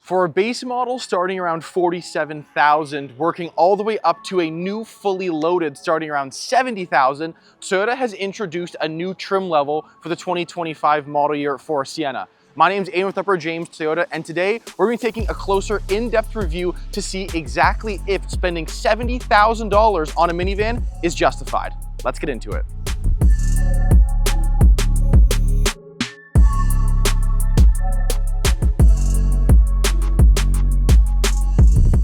For a base model starting around $47,000, working all the way up to a new fully loaded starting around $70,000, Toyota has introduced a new trim level for the 2025 model year for Sienna. My name is Aiden with Upper James Toyota, and today we're going to be taking a closer in-depth review to see exactly if spending $70,000 on a minivan is justified. Let's get into it.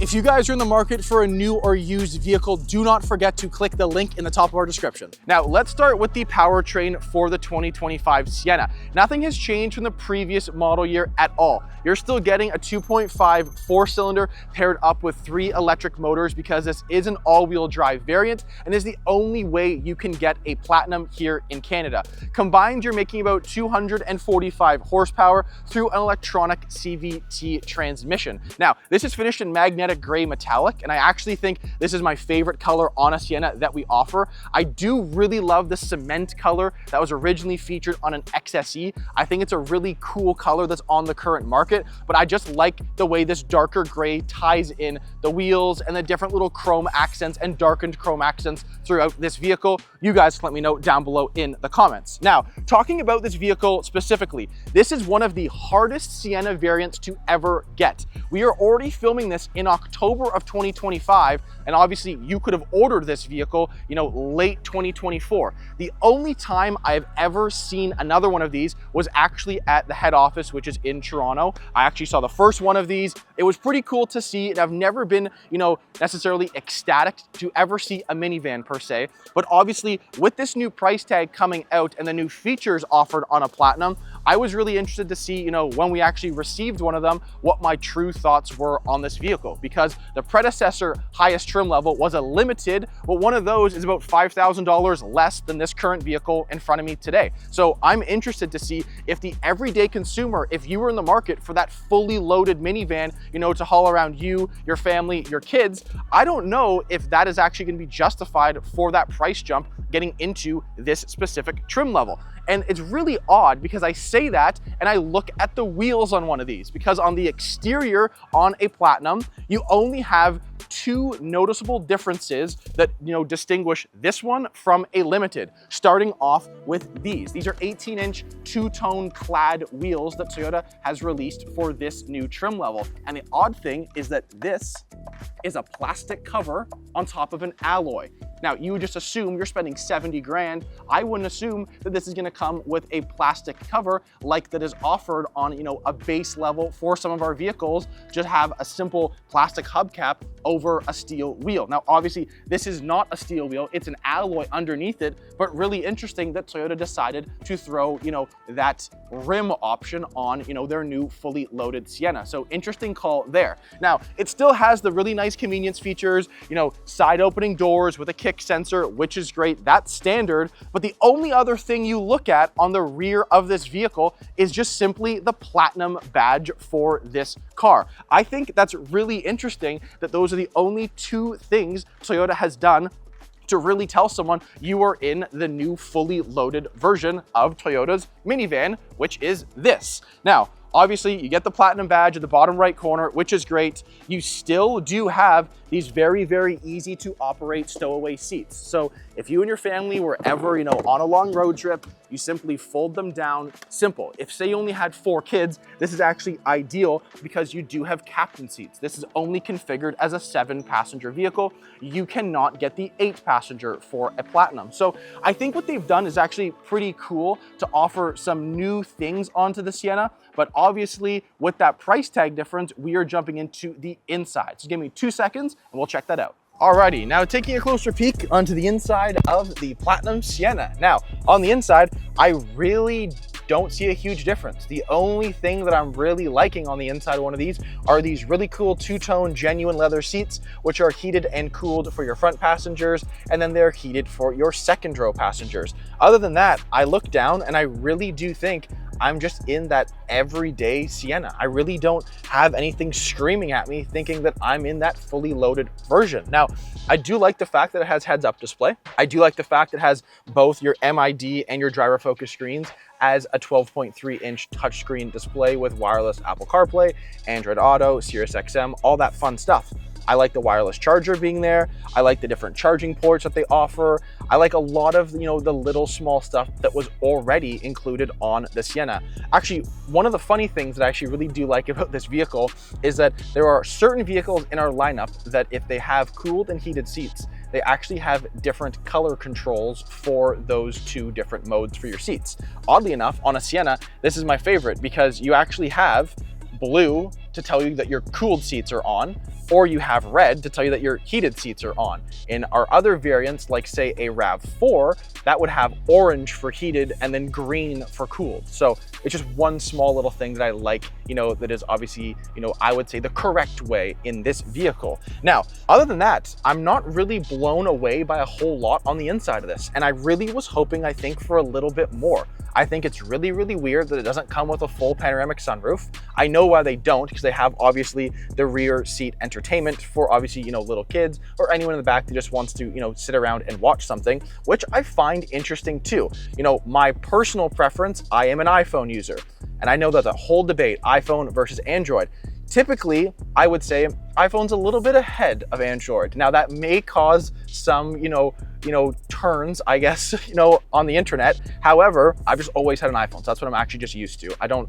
If you guys are in the market for a new or used vehicle, do not forget to click the link in the top of our description. Now, let's start with the powertrain for the 2025 Sienna. Nothing has changed from the previous model year at all. You're still getting a 2.5 four-cylinder paired up with 3 electric motors because this is an all-wheel drive variant and is the only way you can get a Platinum here in Canada. Combined, you're making about 245 horsepower through an electronic CVT transmission. Now, this is finished in magnetic gray metallic, and I actually think this is my favorite color on a Sienna that we offer. I do really love the cement color that was originally featured on an XSE. I think it's a really cool color that's on the current market, but I just like the way this darker gray ties in the wheels and the different little chrome accents and darkened chrome accents throughout this vehicle. You guys can let me know down below in the comments. Now, talking about this vehicle specifically, this is one of the hardest Sienna variants to ever get. We are already filming this in October of 2025, and obviously you could have ordered this vehicle, late 2024. The only time I've ever seen another one of these was actually at the head office, which is in Toronto. I actually saw the first one of these. It was pretty cool to see, and I've never been, necessarily ecstatic to ever see a minivan per se, but obviously with this new price tag coming out and the new features offered on a Platinum, I was really interested to see, when we actually received one of them, what my true thoughts were on this vehicle, because the predecessor highest trim level was a limited, but one of those is about $5,000 less than this current vehicle in front of me today. So I'm interested to see if the everyday consumer, if you were in the market for that fully loaded minivan, to haul around you, your family, your kids, I don't know if that is actually going to be justified for that price jump getting into this specific trim level. And it's really odd because I say that and I look at the wheels on one of these, because on the exterior on a Platinum, you only have 2 noticeable differences that distinguish this one from a limited, starting off with these. These are 18-inch two-tone clad wheels that Toyota has released for this new trim level. And the odd thing is that this is a plastic cover on top of an alloy. Now, you would just assume you're spending 70 grand. I wouldn't assume that this is gonna come with a plastic cover like that is offered on, a base level for some of our vehicles, just have a simple plastic hubcap over a steel wheel. Now, obviously, this is not a steel wheel, it's an alloy underneath it, but really interesting that Toyota decided to throw, that rim option on, their new fully loaded Sienna. So interesting call there. Now, it still has the really nice convenience features, side opening doors with a kick sensor, which is great. That's standard. But the only other thing you look at on the rear of this vehicle is just simply the Platinum badge for this car. I think that's really interesting that those are the only 2 things Toyota has done to really tell someone you are in the new fully loaded version of Toyota's minivan, which is this. Now, obviously, you get the Platinum badge at the bottom right corner, which is great. You still do have these very, very easy to operate stowaway seats. So if you and your family were ever, on a long road trip, you simply fold them down, simple. If say you only had 4 kids, this is actually ideal because you do have captain seats. This is only configured as a 7-passenger vehicle. You cannot get the 8-passenger for a Platinum. So I think what they've done is actually pretty cool to offer some new things onto the Sienna, but obviously with that price tag difference, we are jumping into the inside. So give me 2 seconds and we'll check that out. Alrighty, now taking a closer peek onto the inside of the Platinum Sienna. Now, on the inside, I really don't see a huge difference. The only thing that I'm really liking on the inside of one of these are these really cool 2-tone genuine leather seats, which are heated and cooled for your front passengers, and then they're heated for your second row passengers. Other than that, I look down and I really do think I'm just in that everyday Sienna. I really don't have anything screaming at me thinking that I'm in that fully loaded version. Now, I do like the fact that it has heads-up display. I do like the fact it has both your MID and your driver focus screens as a 12.3-inch touchscreen display with wireless Apple CarPlay, Android Auto, Sirius XM, all that fun stuff. I like the wireless charger being there. I like the different charging ports that they offer. I like a lot of, the little small stuff that was already included on the Sienna. Actually, one of the funny things that I actually really do like about this vehicle is that there are certain vehicles in our lineup that if they have cooled and heated seats, they actually have different color controls for those two different modes for your seats. Oddly enough, on a Sienna, this is my favorite because you actually have blue to tell you that your cooled seats are on, or you have red to tell you that your heated seats are on. In our other variants, like say a RAV4, that would have orange for heated and then green for cooled. So it's just one small little thing that I like, that is obviously, I would say the correct way in this vehicle. Now, other than that, I'm not really blown away by a whole lot on the inside of this. And I really was hoping, I think, for a little bit more. I think it's really, really weird that it doesn't come with a full panoramic sunroof. I know why they don't, because they have obviously the rear seat entertainment for obviously, little kids or anyone in the back that just wants to, sit around and watch something, which I find interesting too. My personal preference, I am an iPhone user. And I know that's a whole debate, iPhone versus Android. Typically, I would say iPhone's a little bit ahead of Android. Now that may cause some, turns, I guess, on the internet. However, I've just always had an iPhone, so that's what I'm actually just used to. I don't,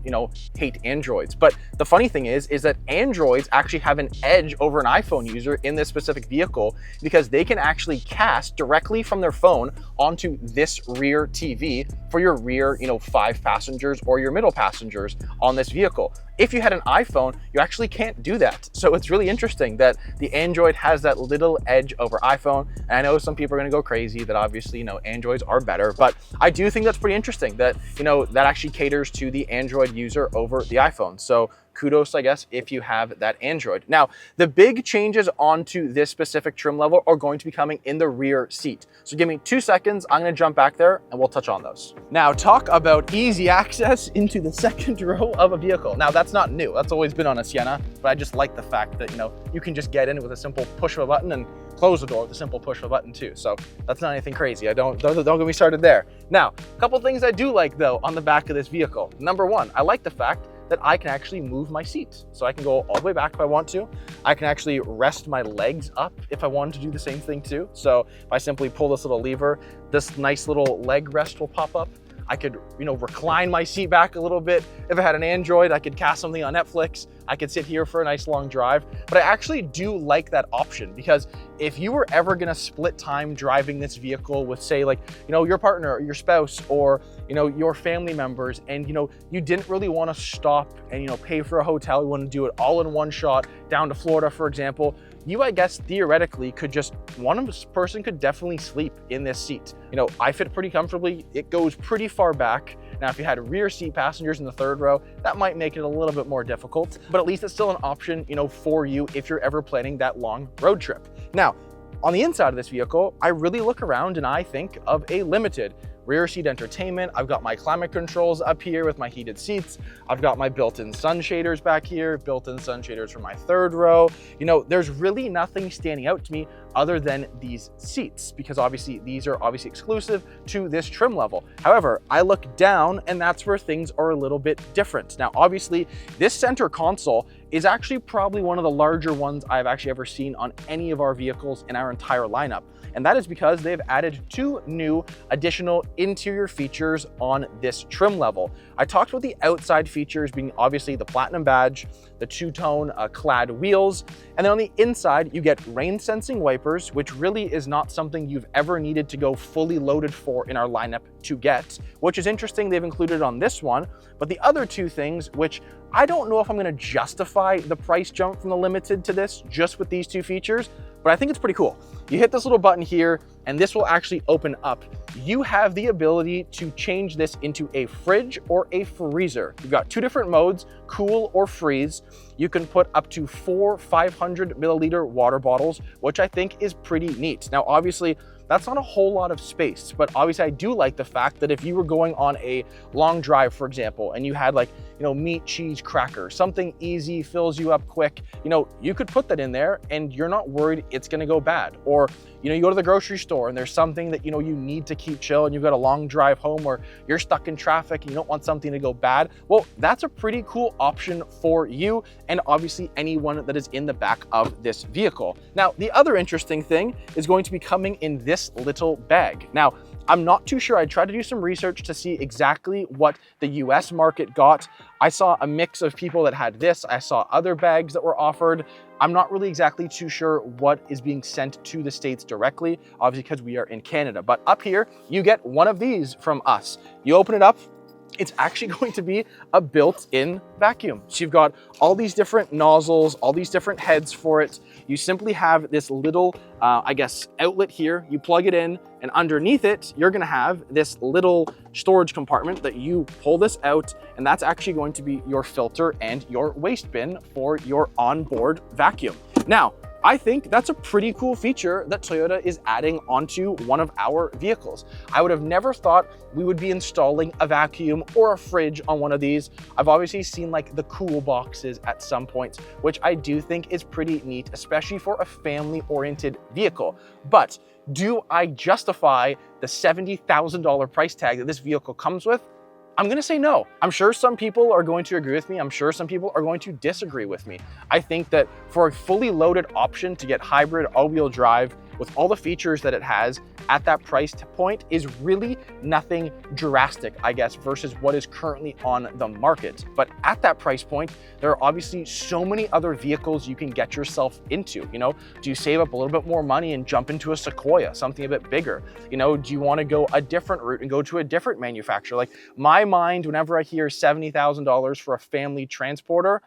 hate Androids. But the funny thing is that Androids actually have an edge over an iPhone user in this specific vehicle because they can actually cast directly from their phone onto this rear TV for your rear, 5 passengers or your middle passengers on this vehicle. If you had an iPhone, you actually can't do that. So it's really interesting that the Android has that little edge over iPhone. And I know some people are gonna go crazy that obviously, Androids are better, but I do think that's pretty interesting that, that actually caters to the Android user over the iPhone. So kudos, I guess, if you have that Android. Now, the big changes onto this specific trim level are going to be coming in the rear seat. So give me 2 seconds, I'm gonna jump back there and we'll touch on those. Now, talk about easy access into the second row of a vehicle. Now, that's not new, that's always been on a Sienna, but I just like the fact that, you can just get in with a simple push of a button and close the door with a simple push of a button too. So that's not anything crazy. Don't get me started there. Now, a couple things I do like though on the back of this vehicle. Number one, I like the fact that I can actually move my seat. So I can go all the way back if I want to. I can actually rest my legs up if I wanted to do the same thing too. So if I simply pull this little lever, this nice little leg rest will pop up. I could, recline my seat back a little bit. If I had an Android, I could cast something on Netflix. I could sit here for a nice long drive. But I actually do like that option because if you were ever gonna split time driving this vehicle with say like, your partner or your spouse or, your family members and, you didn't really wanna stop and, pay for a hotel, you wanna do it all in one shot down to Florida, for example, you, I guess, theoretically could just, one person could definitely sleep in this seat. I fit pretty comfortably. It goes pretty far back. Now, if you had rear seat passengers in the third row, that might make it a little bit more difficult, but at least it's still an option, for you if you're ever planning that long road trip. Now, on the inside of this vehicle, I really look around and I think of a Limited. Rear seat entertainment. I've got my climate controls up here with my heated seats. I've got my built-in sun shaders back here, built-in sun shaders for my third row. There's really nothing standing out to me other than these seats because obviously these are obviously exclusive to this trim level. However, I look down and that's where things are a little bit different. Now, obviously this center console is actually probably one of the larger ones I've actually ever seen on any of our vehicles in our entire lineup. And that is because they've added 2 new additional interior features on this trim level. I talked about the outside features being obviously the Platinum badge, the 2-tone clad wheels, and then on the inside you get rain sensing wipers, which really is not something you've ever needed to go fully loaded for in our lineup to get, which is interesting they've included on this one. But the other 2 things, which I don't know if I'm gonna justify the price jump from the Limited to this just with these 2 features, but I think it's pretty cool. You hit this little button here and this will actually open up. You have the ability to change this into a fridge or a freezer. You've got 2 different modes, cool or freeze. You can put up to 4 500 milliliter water bottles, which I think is pretty neat. Now, obviously, that's not a whole lot of space. But obviously I do like the fact that if you were going on a long drive, for example, and you had like, meat, cheese, cracker, something easy, fills you up quick, you could put that in there and you're not worried it's gonna go bad. Or, you go to the grocery store and there's something that, you need to keep chill and you've got a long drive home or you're stuck in traffic and you don't want something to go bad. Well, that's a pretty cool option for you and obviously anyone that is in the back of this vehicle. Now, the other interesting thing is going to be coming in this little bag. Now, I'm not too sure. I tried to do some research to see exactly what the US market got. I saw a mix of people that had this. I saw other bags that were offered. I'm not really exactly too sure what is being sent to the States directly, obviously because we are in Canada. But up here, you get one of these from us. You open it up, it's actually going to be a built-in vacuum. So you've got all these different nozzles, all these different heads for it. You simply have this little, outlet here. You plug it in, and underneath it, you're gonna have this little storage compartment that you pull this out, and that's actually going to be your filter and your waste bin for your onboard vacuum. Now, I think that's a pretty cool feature that Toyota is adding onto one of our vehicles. I would have never thought we would be installing a vacuum or a fridge on one of these. I've obviously seen like the cool boxes at some points, which I do think is pretty neat, especially for a family-oriented vehicle. But do I justify the $70,000 price tag that this vehicle comes with? I'm gonna say no. I'm sure some people are going to agree with me. I'm sure some people are going to disagree with me. I think that for a fully loaded option to get hybrid all-wheel drive with all the features that it has at that price point is really nothing drastic, I guess, versus what is currently on the market. But at that price point, there are obviously so many other vehicles you can get yourself into. Do you save up a little bit more money and jump into a Sequoia, something a bit bigger? Do you want to go a different route and go to a different manufacturer? Like my mind, whenever I hear $70,000 for a family transporter,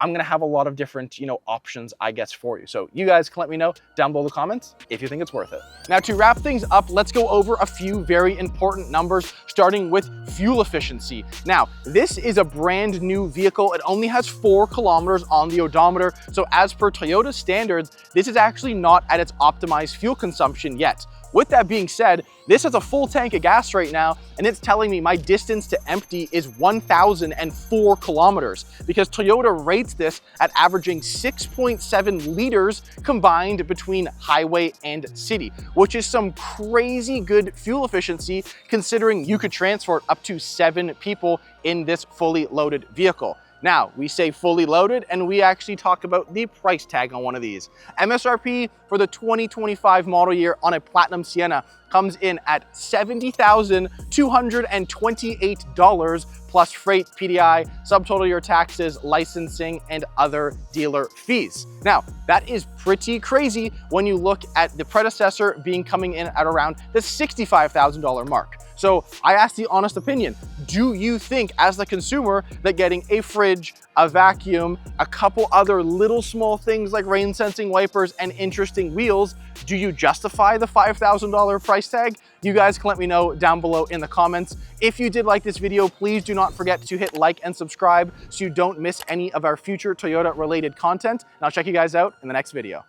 I'm gonna have a lot of different, options, I guess, for you. So you guys can let me know down below in the comments if you think it's worth it. Now, to wrap things up, let's go over a few very important numbers, starting with fuel efficiency. Now, this is a brand new vehicle. It only has 4 kilometers on the odometer. So as per Toyota standards, this is actually not at its optimized fuel consumption yet. With that being said, this has a full tank of gas right now, and it's telling me my distance to empty is 1,004 kilometers because Toyota rates this at averaging 6.7 liters combined between highway and city, which is some crazy good fuel efficiency considering you could transport up to 7 people in this fully loaded vehicle. Now, we say fully loaded, and we actually talk about the price tag on one of these. MSRP for the 2025 model year on a Platinum Sienna comes in at $70,228 plus freight, PDI, subtotal your taxes, licensing, and other dealer fees. Now, that is pretty crazy when you look at the predecessor coming in at around the $65,000 mark. So I ask the honest opinion, do you think as the consumer that getting a fridge, a vacuum, a couple other little small things like rain sensing wipers and interesting wheels, do you justify the $5,000 price tag? You guys can let me know down below in the comments. If you did like this video, please do not forget to hit like and subscribe so you don't miss any of our future Toyota related content. And I'll check you guys out in the next video.